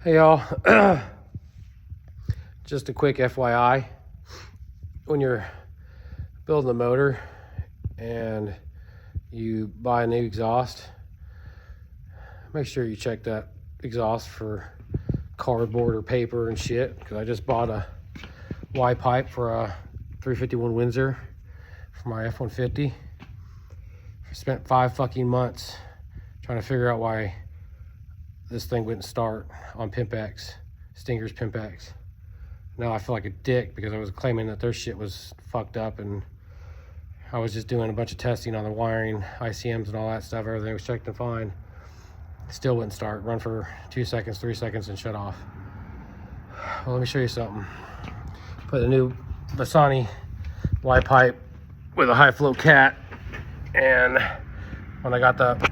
Hey y'all, just a quick FYI, when you're building a motor and you buy a new exhaust, make sure you check that exhaust for cardboard or paper and shit, because I just bought a Y pipe for a 351 Windsor for my F150. I spent 5 fucking months trying to figure out why this thing wouldn't start on PimpX, Stinger's PimpX. Now I feel like a dick because I was claiming that their shit was fucked up, and I was just doing a bunch of testing on the wiring, ICMs and all that stuff. Everything was checked and fine. Still wouldn't start. Run for 2 seconds, 3 seconds, and shut off. Well, let me show you something. Put a new Bassani Y pipe with a high flow cat, and when I got the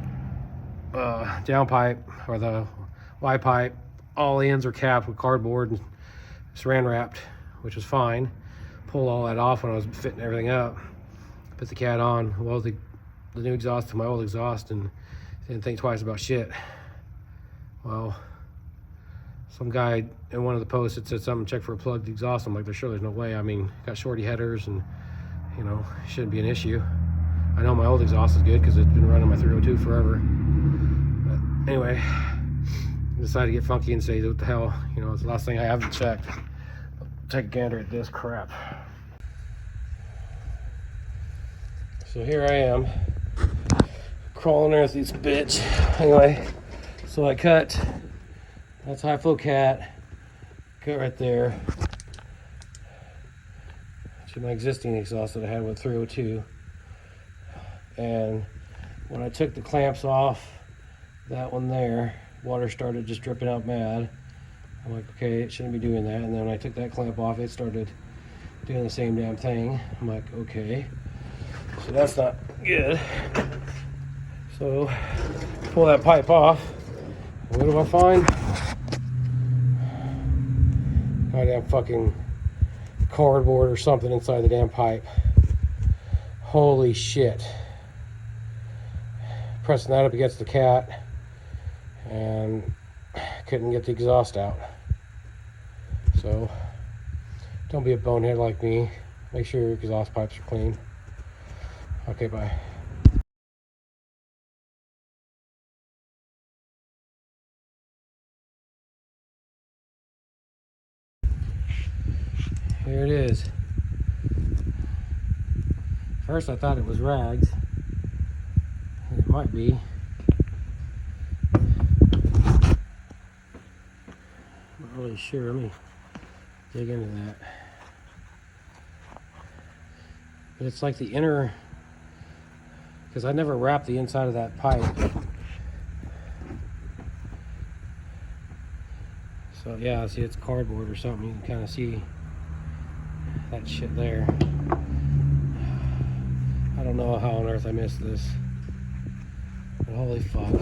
down pipe or the Y pipe, all ends are capped with cardboard and saran wrapped, which was fine. Pulled all that off when I was fitting everything up. Put the cat on, well, the new exhaust to my old exhaust, and didn't think twice about shit. Well, some guy in one of the posts that said something, check for a plugged exhaust. I'm like, there's no way. I mean, got shorty headers and, you know, shouldn't be an issue. I know my old exhaust is good because it's been running my 302 forever. But anyway, I decided to get funky and say, what the hell, you know, it's the last thing I haven't checked. Take a gander at this crap. So here I am, crawling underneath this bitch. Anyway, so I cut, that's high flow cat, cut right there. To my existing exhaust that I had with 302. And when I took the clamps off, that one there, water started just dripping out mad. I'm like, okay, it shouldn't be doing that. And then when I took that clamp off, it started doing the same damn thing. I'm like, okay, so that's not good. So pull that pipe off. What do I find? Goddamn fucking cardboard or something inside the damn pipe. Holy shit. Pressing that up against the cat and couldn't get the exhaust out. So don't be a bonehead like me. Make sure your exhaust pipes are clean. Okay, bye. Here it is. First I thought it was rags. It might be. Not really sure. Let me dig into that. But it's like the inner, because I never wrapped the inside of that pipe. So yeah, see, it's cardboard or something. You can kind of see that shit there. I don't know how on earth I missed this. But holy fuck.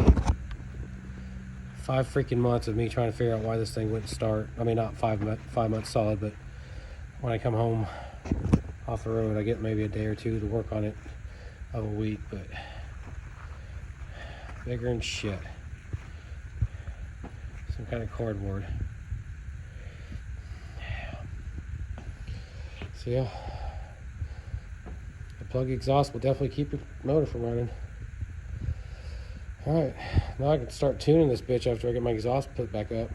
5 freaking months of me trying to figure out why this thing wouldn't start. I mean, not 5 months solid, but when I come home off the road, I get maybe a day or two to work on it of a week, but bigger than shit. Some kind of cardboard. So yeah, the plug exhaust will definitely keep your motor from running. Alright, now I can start tuning this bitch after I get my exhaust put back up.